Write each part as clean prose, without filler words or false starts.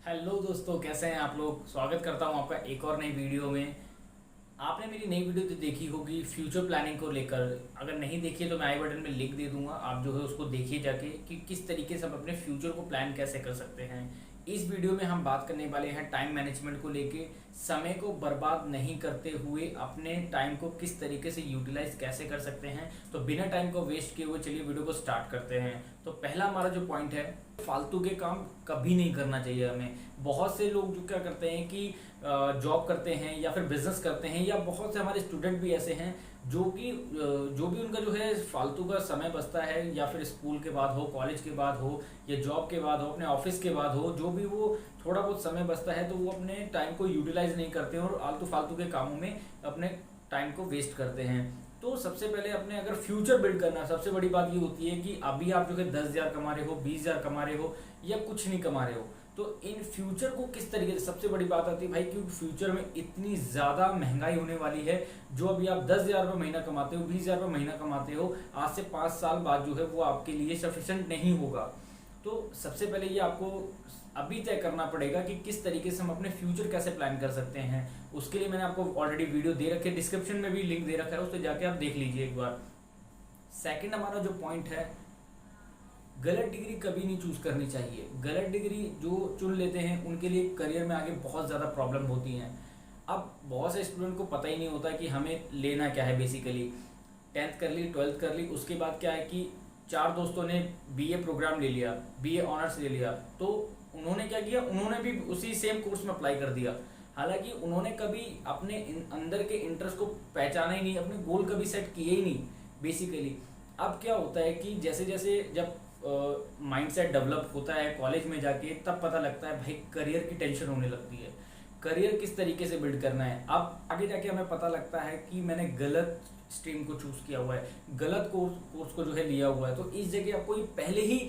Hello दोस्तों, कैसे हैं आप लोग। स्वागत करता हूं आपका एक और नई वीडियो में। आपने मेरी नई वीडियो तो देखी होगी फ्यूचर प्लानिंग को लेकर। अगर नहीं देखी है तो मैं आई बटन में लिंक दे दूंगा, आप जो है उसको देखिए जाके कि किस तरीके से हम अपने फ्यूचर को प्लान कैसे कर सकते हैं। इस वीडियो में हम बात करने वाले हैं टाइम मैनेजमेंट को लेके। समय को बर्बाद नहीं करते हुए अपने टाइम को किस तरीके से यूटिलाइज कैसे कर सकते हैं। तो बिना टाइम को वेस्ट किए हुए चलिए वीडियो को स्टार्ट करते हैं। तो पहला हमारा जो पॉइंट है, फालतू के काम कभी नहीं करना चाहिए हमें। बहुत से लोग जो क्या करते हैं कि जॉब करते हैं या फिर बिजनेस करते हैं, या बहुत से हमारे स्टूडेंट भी ऐसे हैं जो भी उनका जो है फालतू का समय बचता है, या फिर स्कूल के बाद हो, कॉलेज के बाद हो, या जॉब के बाद हो, अपने ऑफिस के बाद हो, जो भी वो थोड़ा बहुत समय बचता है तो वो अपने टाइम को यूटिलाइज नहीं करते हैं और आलतू फालतू के कामों में अपने टाइम को वेस्ट करते हैं। तो सबसे पहले अपने अगर फ्यूचर बिल्ड करना, सबसे बड़ी बात ये होती है कि अभी आप जो है 10,000 कमा रहे हो, 20,000 कमा रहे हो, या कुछ नहीं कमा रहे हो, तो इन फ्यूचर को किस तरीके से, सबसे बड़ी बात आती है भाई, क्योंकि फ्यूचर में इतनी ज़्यादा महंगाई होने वाली है। जो अभी आप 10,000 रुपये महीना कमाते हो, 20,000 रुपये महीना कमाते हो, आज से 5 साल बाद जो है वो आपके लिए सफिशेंट नहीं होगा। तो सबसे पहले ये आपको अभी तय करना पड़ेगा कि किस तरीके से हम अपने फ्यूचर कैसे प्लान कर सकते हैं। उसके लिए मैंने आपको ऑलरेडी वीडियो दे रखी है, डिस्क्रिप्शन में भी लिंक दे रखा है, उस पर जाके आप देख लीजिए एक बार। सेकंड हमारा जो पॉइंट है, गलत डिग्री कभी नहीं चूज करनी चाहिए। गलत डिग्री जो चुन लेते हैं उनके लिए करियर में आगे बहुत ज़्यादा प्रॉब्लम होती हैं। अब बहुत से स्टूडेंट को पता ही नहीं होता कि हमें लेना क्या है। बेसिकली 10th कर ली, 12th कर ली, उसके बाद क्या है कि 4 दोस्तों ने बीए प्रोग्राम ले लिया, बीए ऑनर्स ले लिया, तो उन्होंने क्या किया, उन्होंने भी उसी सेम कोर्स में अप्लाई कर दिया। हालांकि उन्होंने कभी अपने अंदर के इंटरेस्ट को पहचाना ही नहीं, अपने गोल कभी सेट किए ही नहीं बेसिकली। अब क्या होता है कि जैसे जैसे जब माइंडसेट डेवलप होता है कॉलेज में जाके, तब पता लगता है भाई करियर की टेंशन होने लगती है। करियर किस तरीके से बिल्ड करना है, अब आगे जाके हमें पता लगता है कि मैंने गलत स्ट्रीम को चूज किया हुआ है, गलत कोर्स को जो है लिया हुआ है। तो इस जगह आपको ये पहले ही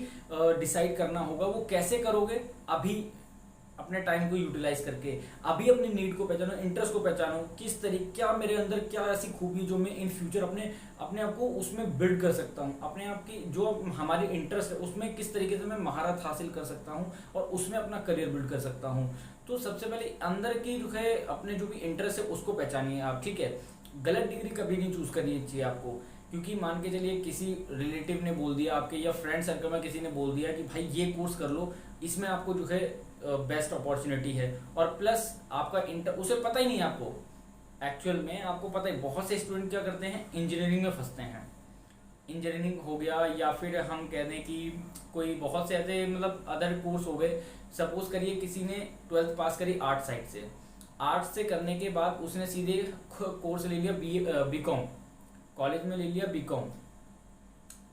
डिसाइड करना होगा। वो कैसे करोगे, अभी अपने टाइम को यूटिलाइज करके, अभी अपनी नीड को पहचानो, इंटरेस्ट को पहचानो, किस तरीके, क्या मेरे अंदर क्या ऐसी खूबी जो मैं इन फ्यूचर अपने आप को उसमें बिल्ड कर सकता हूँ, अपने आप की जो हमारी इंटरेस्ट है उसमें किस तरीके से मैं महारत हासिल कर सकता हूँ और उसमें अपना करियर बिल्ड कर सकता हूँ। तो सबसे पहले अंदर की जो है अपने जो भी इंटरेस्ट है उसको पहचानिए आप, ठीक है। गलत डिग्री कभी नहीं चूज करनी चाहिए आपको, क्योंकि मान के चलिए किसी रिलेटिव ने बोल दिया आपके, या फ्रेंड सर्कल में किसी ने बोल दिया कि भाई ये कोर्स कर लो, इसमें आपको जो है बेस्ट अपॉर्चुनिटी है, और प्लस आपका उसे पता ही नहीं है आपको। एक्चुअल में आपको पता है, बहुत से स्टूडेंट क्या करते हैं, इंजीनियरिंग में फंसते हैं। इंजीनियरिंग हो गया, या फिर हम कह दें कि कोई बहुत से ऐसे मतलब अदर कोर्स हो गए। सपोज करिए किसी ने 12th पास करी आर्ट साइड से, आर्ट से करने के बाद उसने सीधे कोर्स ले लिया बीकॉम, कॉलेज में ले लिया बीकॉम,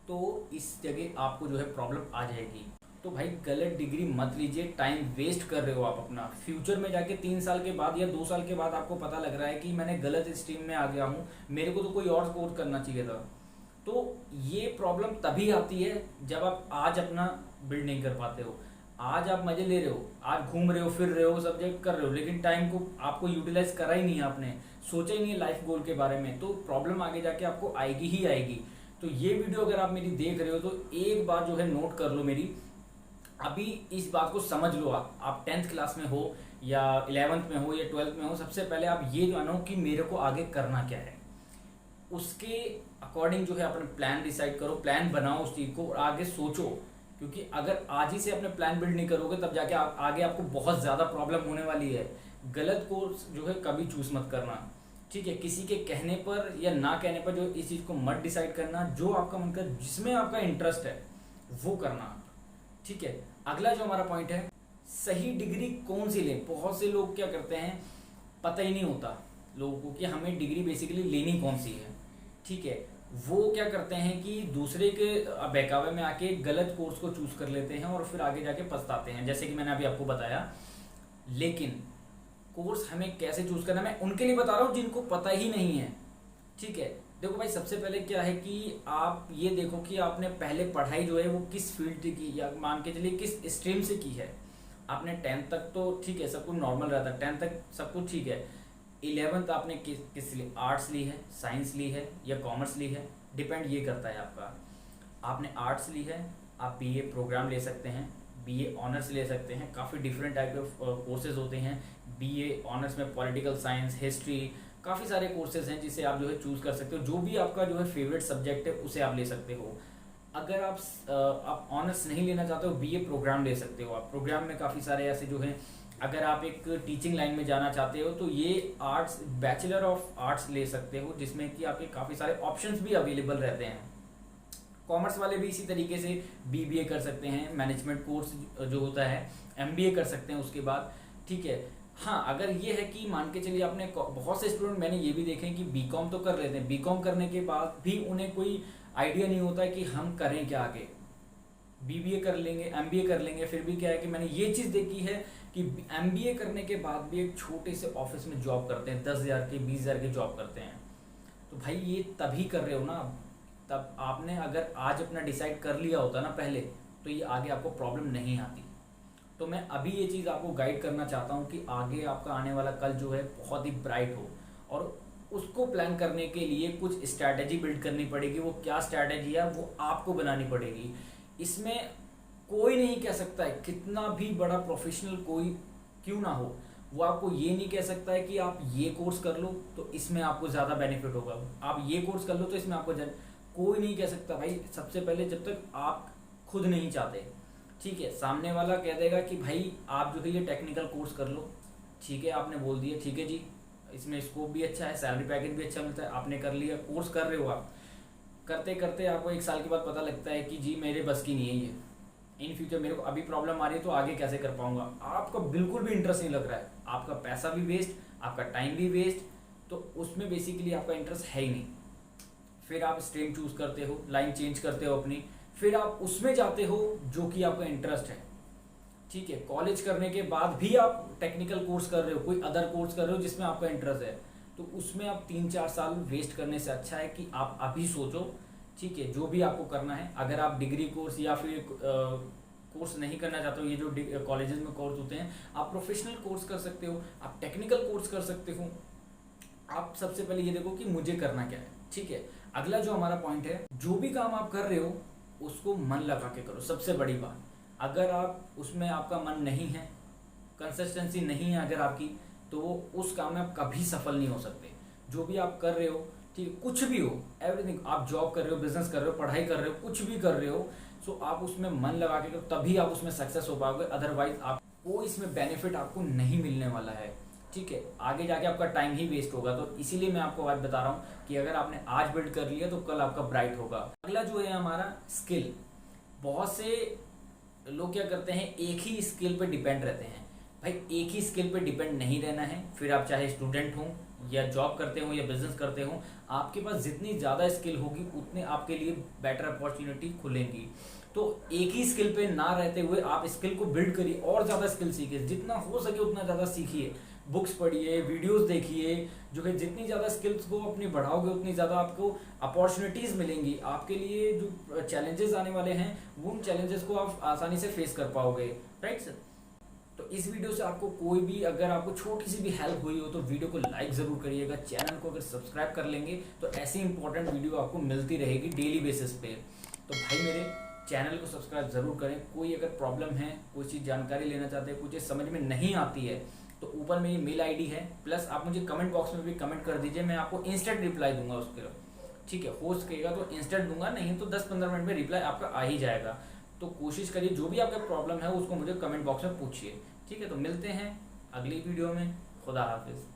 तो इस जगह आपको जो है प्रॉब्लम आ जाएगी। तो भाई गलत डिग्री मत लीजिए, टाइम वेस्ट कर रहे हो आप अपना। फ्यूचर में जाके 3 साल के बाद या 2 साल के बाद आपको पता लग रहा है कि मैंने गलत स्ट्रीम में आ गया हूँ, मेरे को तो कोई और कोर्स करना चाहिए था। तो ये प्रॉब्लम तभी आती है जब आप आज अपना बिल्ड नहीं कर पाते हो। आज आप मजे ले रहे हो, आज घूम रहे हो, फिर रहे हो, सब जगह कर रहे हो, लेकिन टाइम को आपको यूटिलाइज करा ही नहीं है, आपने सोचा ही नहीं है लाइफ गोल के बारे में। तो प्रॉब्लम आगे जाके आपको आएगी ही आएगी। तो ये वीडियो अगर आप मेरी देख रहे हो तो एक बार जो है नोट कर लो मेरी, अभी इस बात को समझ लो। आप 10th क्लास में हो या 11th में हो या 12th में हो, सबसे पहले आप ये जानो कि मेरे को आगे करना क्या है। उसके अकॉर्डिंग जो है अपने प्लान डिसाइड करो, प्लान बनाओ उस चीज़ को और आगे सोचो। क्योंकि अगर आज ही से अपने प्लान बिल्ड नहीं करोगे तब जाके आगे आपको बहुत ज़्यादा प्रॉब्लम होने वाली है। गलत कोर्स जो है कभी चूज मत करना, ठीक है। किसी के कहने पर या ना कहने पर जो इस चीज़ को मत डिसाइड करना। जो आपका मन कर, जिसमें आपका इंटरेस्ट है वो करना, ठीक है। अगला जो हमारा पॉइंट है, सही डिग्री कौन सी लें। बहुत से लोग क्या करते हैं, पता ही नहीं होता लोगों को कि हमें डिग्री बेसिकली लेनी कौन सी है, ठीक है। वो क्या करते हैं कि दूसरे के बहकावे में आके गलत कोर्स को चूज कर लेते हैं और फिर आगे जाके पछताते हैं, जैसे कि मैंने अभी आपको बताया। लेकिन कोर्स हमें कैसे चूज करना, मैं उनके लिए बता रहा हूँ जिनको पता ही नहीं है, ठीक है। देखो भाई, सबसे पहले क्या है कि आप ये देखो कि आपने पहले पढ़ाई जो है वो किस फील्ड की, या मान के चलिए किस स्ट्रीम से की है। आपने 10th तक तो ठीक है, सब कुछ नॉर्मल रहता है, 10th तक सब कुछ ठीक है। 11th आपने किस लिए आर्ट्स ली है, साइंस ली है या कॉमर्स ली है, डिपेंड ये करता है आपका। आपने आर्ट्स ली है, आप बीए प्रोग्राम ले सकते हैं, बीए ऑनर्स ले सकते हैं। काफ़ी डिफरेंट टाइप ऑफ कोर्सेज होते हैं। बीए ऑनर्स में पॉलिटिकल साइंस, हिस्ट्री, काफ़ी सारे कोर्सेज हैं जिसे आप जो है चूज़ कर सकते हो। जो भी आपका जो है फेवरेट सब्जेक्ट है उसे आप ले सकते हो। अगर आप ऑनर्स नहीं लेना चाहते हो, बीए प्रोग्राम ले सकते हो आप। प्रोग्राम में काफ़ी सारे ऐसे जो हैं, अगर आप एक टीचिंग लाइन में जाना चाहते हो तो ये आर्ट्स, बैचलर ऑफ आर्ट्स ले सकते हो, जिसमें कि आपके काफ़ी सारे ऑप्शंस भी अवेलेबल रहते हैं। कॉमर्स वाले भी इसी तरीके से बीबीए कर सकते हैं, मैनेजमेंट कोर्स जो होता है, एमबीए कर सकते हैं उसके बाद, ठीक है। हाँ, अगर ये है कि मान के चलिए आपने, बहुत से स्टूडेंट मैंने ये भी देखे हैं कि बीकॉम तो कर लेते हैं, बीकॉम करने के बाद भी उन्हें कोई आइडिया नहीं होता है कि हम करें क्या आगे। बीबीए कर लेंगे, एमबीए कर लेंगे, फिर भी क्या है कि मैंने ये चीज़ देखी है कि एमबीए करने के बाद भी एक छोटे से ऑफिस में जॉब करते हैं, 10,000 की, 20,000 की जॉब करते हैं। तो भाई ये तभी कर रहे हो ना, तब आपने अगर आज अपना डिसाइड कर लिया होता ना पहले, तो ये आगे आपको प्रॉब्लम नहीं आती। तो मैं अभी ये चीज़ आपको गाइड करना चाहता हूँ कि आगे आपका आने वाला कल जो है बहुत ही ब्राइट हो, और उसको प्लान करने के लिए कुछ स्ट्रैटेजी बिल्ड करनी पड़ेगी। वो क्या स्ट्रैटेजी है वो आपको बनानी पड़ेगी। इसमें कोई नहीं कह सकता है, कितना भी बड़ा प्रोफेशनल कोई क्यों ना हो, वो आपको ये नहीं कह सकता है कि आप ये कोर्स कर लो तो इसमें आपको ज़्यादा बेनिफिट होगा, आप ये कोर्स कर लो तो इसमें आपको कोई नहीं कह सकता भाई। सबसे पहले जब तक आप खुद नहीं चाहते, ठीक है, सामने वाला कह देगा कि भाई आप जो है ये टेक्निकल कोर्स कर लो, ठीक है, आपने बोल दिया ठीक है जी, इसमें स्कोप भी अच्छा है, सैलरी पैकेज भी अच्छा मिलता है, आपने कर लिया, कोर्स कर रहे हो आप। करते करते आपको 1 साल के बाद पता लगता है कि जी मेरे बस की नहीं है ये, इन फ्यूचर मेरे को अभी प्रॉब्लम आ रही है तो आगे कैसे कर पाऊंगा। आपको बिल्कुल भी इंटरेस्ट नहीं लग रहा है, आपका पैसा भी वेस्ट, आपका टाइम भी वेस्ट, तो उसमें बेसिकली आपका इंटरेस्ट है ही नहीं। फिर आप स्ट्रीम चूज करते हो, लाइन चेंज करते हो अपनी, फिर आप उसमें जाते हो जो कि आपका इंटरेस्ट है, ठीक है। कॉलेज करने के बाद भी आप टेक्निकल कोर्स कर रहे हो, कोई अदर कोर्स कर रहे हो जिसमें आपका इंटरेस्ट है, तो उसमें आप 3-4 साल वेस्ट करने से अच्छा है कि आप अभी सोचो, ठीक है, जो भी आपको करना है। अगर आप डिग्री कोर्स या फिर कोर्स नहीं करना चाहते हो, ये जो कॉलेजेस में कोर्स होते हैं, आप प्रोफेशनल कोर्स कर सकते हो, आप टेक्निकल कोर्स कर सकते हो। आप सबसे पहले ये देखो कि मुझे करना क्या है, ठीक है। अगला जो हमारा पॉइंट है, जो भी काम आप कर रहे हो उसको मन लगा के करो। सबसे बड़ी बात, अगर आप उसमें आपका मन नहीं है, कंसिस्टेंसी नहीं है अगर आपकी, तो वो उस काम में आप कभी सफल नहीं हो सकते। जो भी आप कर रहे हो, ठीक, कुछ भी हो, एवरीथिंग, आप जॉब कर रहे हो, बिजनेस कर रहे हो, पढ़ाई कर रहे हो, कुछ भी कर रहे हो, सो आप उसमें मन लगा के करो, तभी आप उसमें सक्सेस हो पाओगे। अदरवाइज आपको इसमें बेनिफिट आपको नहीं मिलने वाला है, ठीक है। आगे जाके आपका टाइम ही वेस्ट होगा। तो इसीलिए मैं आपको बात बता रहा हूँ कि अगर आपने आज बिल्ड कर लिया तो कल आपका ब्राइट होगा। अगला जो है हमारा स्किल। बहुत से लोग क्या करते हैं, एक ही स्किल पे डिपेंड रहते हैं। भाई एक ही स्किल पे डिपेंड नहीं रहना है। फिर आप चाहे स्टूडेंट हो या जॉब करते हो या बिजनेस करते हो, आपके पास जितनी ज़्यादा स्किल होगी उतने आपके लिए बेटर अपॉर्चुनिटी खुलेंगी। तो एक ही स्किल पे ना रहते हुए आप स्किल को बिल्ड करिए और ज़्यादा स्किल सीखिए, जितना हो सके उतना ज़्यादा सीखिए, बुक्स पढ़िए, वीडियोस देखिए, जो है जितनी ज़्यादा स्किल्स को अपनी बढ़ाओगे उतनी ज़्यादा आपको अपॉर्चुनिटीज़ मिलेंगी। आपके लिए जो चैलेंजेस आने वाले हैं वो उन चैलेंजेस को आप आसानी से फेस कर पाओगे, राइट सर। तो इस वीडियो से आपको कोई भी, अगर आपको छोटी सी भी हेल्प हुई हो तो वीडियो को लाइक ज़रूर करिएगा। चैनल को अगर सब्सक्राइब कर लेंगे तो ऐसी इंपॉर्टेंट वीडियो आपको मिलती रहेगी डेली बेसिस पे। तो भाई मेरे चैनल को सब्सक्राइब ज़रूर करें। कोई अगर प्रॉब्लम है, कोई चीज़ जानकारी लेना चाहते हैं, कुछ चीज़ समझ में नहीं आती है, तो ऊपर मेरी मेल आईडी है, प्लस आप मुझे कमेंट बॉक्स में भी कमेंट कर दीजिए, मैं आपको इंस्टेंट रिप्लाई दूंगा उसके, ठीक है। हो सकेगा तो इंस्टेंट दूंगा, नहीं तो 10-15 मिनट में रिप्लाई आपका आ ही जाएगा। तो कोशिश करिए, जो भी आपका प्रॉब्लम है उसको मुझे कमेंट बॉक्स में पूछिए, ठीक है। तो मिलते हैं अगली वीडियो में। खुदा हाफिज़।